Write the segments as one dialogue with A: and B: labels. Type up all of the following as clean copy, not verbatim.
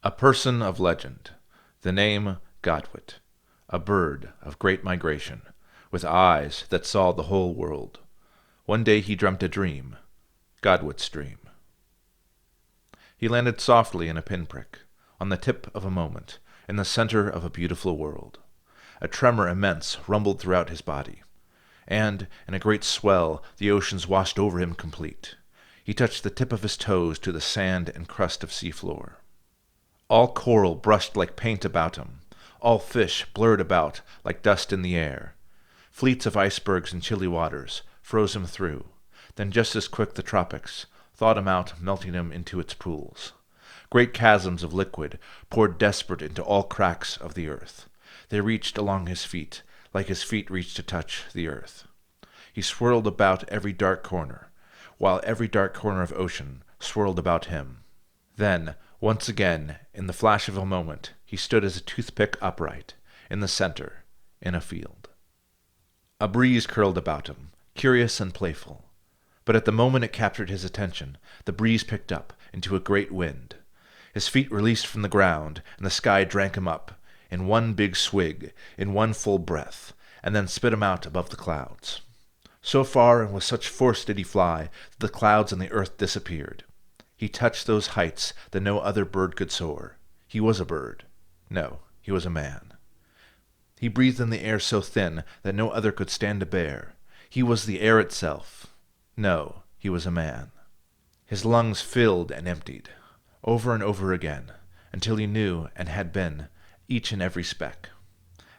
A: A person of legend, the name Godwit, a bird of great migration, with eyes that saw the whole world. One day he dreamt a dream, Godwit's dream. He landed softly in a pinprick, on the tip of a moment, in the center of a beautiful world. A tremor immense rumbled throughout his body, and, in a great swell, the oceans washed over him complete. He touched the tip of his toes to the sand and crust of seafloor. All coral brushed like paint about him, all fish blurred about like dust in the air. Fleets of icebergs in chilly waters froze him through, then just as quick the tropics thawed him out, melting him into its pools. Great chasms of liquid poured desperate into all cracks of the earth. They reached along his feet, like his feet reached to touch the earth. He swirled about every dark corner, while every dark corner of ocean swirled about him. Then, once again, in the flash of a moment, he stood as a toothpick upright, in the center, in a field. A breeze curled about him, curious and playful. But at the moment it captured his attention, the breeze picked up into a great wind. His feet released from the ground, and the sky drank him up, in one big swig, in one full breath, and then spit him out above the clouds. So far and with such force did he fly that the clouds and the earth disappeared. He touched those heights that no other bird could soar. He was a bird. No, he was a man. He breathed in the air so thin that no other could stand to bear. He was the air itself. No, he was a man. His lungs filled and emptied, over and over again, until he knew and had been each and every speck.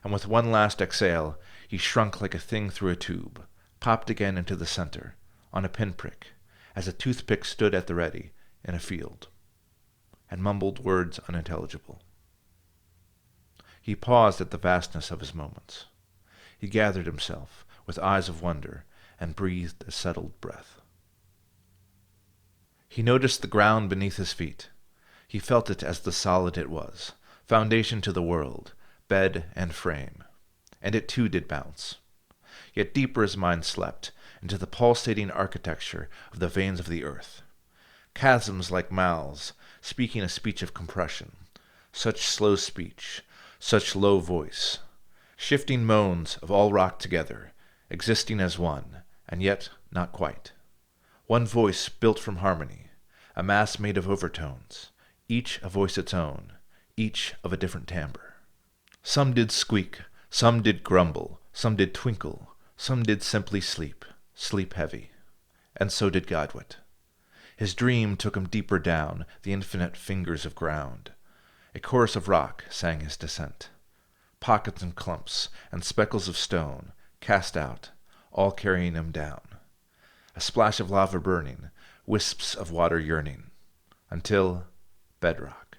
A: And with one last exhale, he shrunk like a thing through a tube, popped again into the center, on a pinprick, as a toothpick stood at the ready, in a field, and mumbled words unintelligible. He paused at the vastness of his moments. He gathered himself, with eyes of wonder, and breathed a settled breath. He noticed the ground beneath his feet. He felt it as the solid it was, foundation to the world, bed and frame. And it too did bounce. Yet deeper his mind slept, into the pulsating architecture of the veins of the earth. Chasms like mouths, speaking a speech of compression. Such slow speech, such low voice. Shifting moans of all rock together, existing as one, and yet not quite. One voice built from harmony, a mass made of overtones, each a voice its own, each of a different timbre. Some did squeak, some did grumble, some did twinkle, some did simply sleep, sleep heavy. And so did Godwit. His dream took him deeper down the infinite fingers of ground. A chorus of rock sang his descent. Pockets and clumps and speckles of stone cast out, all carrying him down. A splash of lava burning, wisps of water yearning, until bedrock.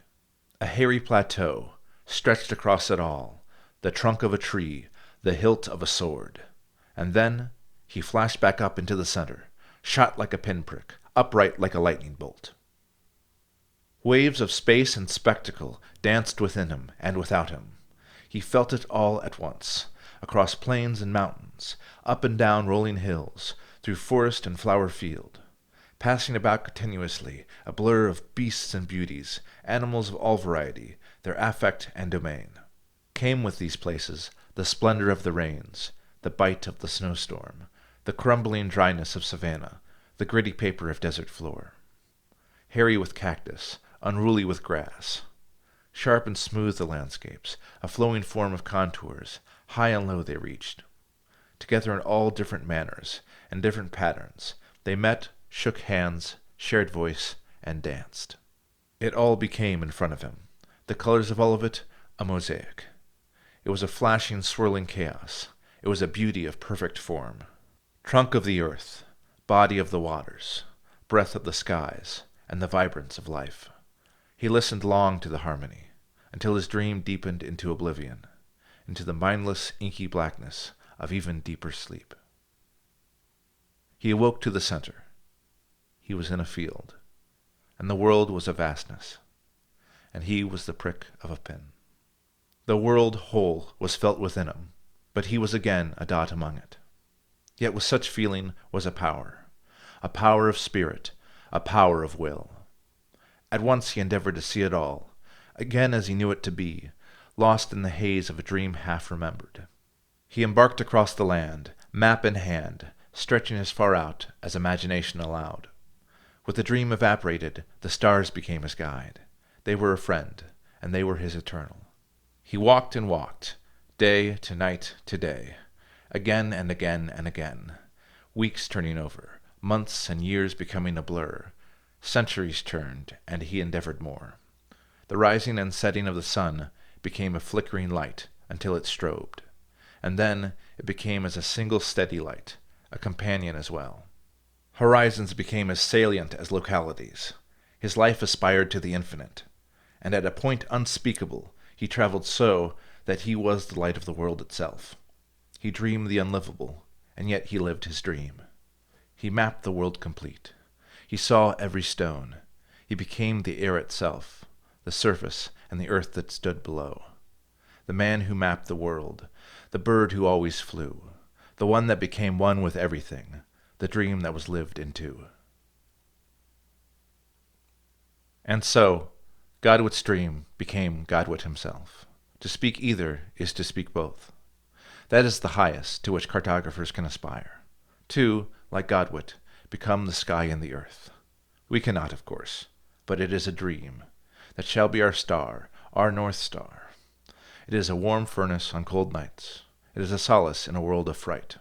A: A hairy plateau stretched across it all, the trunk of a tree, the hilt of a sword. And then he flashed back up into the center, shot like a pinprick, upright like a lightning bolt. Waves of space and spectacle danced within him and without him. He felt it all at once, across plains and mountains, up and down rolling hills, through forest and flower field, passing about continuously, a blur of beasts and beauties, animals of all variety, their affect and domain. Came with these places the splendor of the rains, the bite of the snowstorm, the crumbling dryness of savanna, the gritty paper of desert floor. Hairy with cactus, unruly with grass. Sharp and smooth the landscapes, a flowing form of contours, high and low they reached. Together in all different manners and different patterns, they met, shook hands, shared voice, and danced. It all became in front of him, the colors of all of it, a mosaic. It was a flashing, swirling chaos. It was a beauty of perfect form. Trunk of the earth, body of the waters, breath of the skies, and the vibrance of life. He listened long to the harmony, until his dream deepened into oblivion, into the mindless, inky blackness of even deeper sleep. He awoke to the center. He was in a field, and the world was a vastness, and he was the prick of a pin. The world whole was felt within him, but he was again a dot among it. Yet with such feeling was a power of spirit, a power of will. At once he endeavored to see it all, again as he knew it to be, lost in the haze of a dream half-remembered. He embarked across the land, map in hand, stretching as far out as imagination allowed. With the dream evaporated, the stars became his guide. They were a friend, and they were his eternal. He walked and walked, day to night to day, again and again and again, weeks turning over, months and years becoming a blur, centuries turned, and he endeavored more. The rising and setting of the sun became a flickering light until it strobed, and then it became as a single steady light, a companion as well. Horizons became as salient as localities. His life aspired to the infinite, and at a point unspeakable he traveled so that he was the light of the world itself. He dreamed the unlivable, and yet he lived his dream. He mapped the world complete. He saw every stone. He became the air itself, the surface and the earth that stood below. The man who mapped the world, the bird who always flew, the one that became one with everything, the dream that was lived into. And so, Godwit's dream became Godwit himself. To speak either is to speak both. That is the highest to which cartographers can aspire. To, like Godwit, become the sky and the earth. We cannot, of course, but it is a dream that shall be our star, our North Star. It is a warm furnace on cold nights. It is a solace in a world of fright.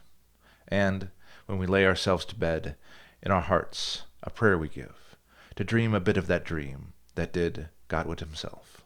A: And, when we lay ourselves to bed, in our hearts, a prayer we give, to dream a bit of that dream that did Godwit himself.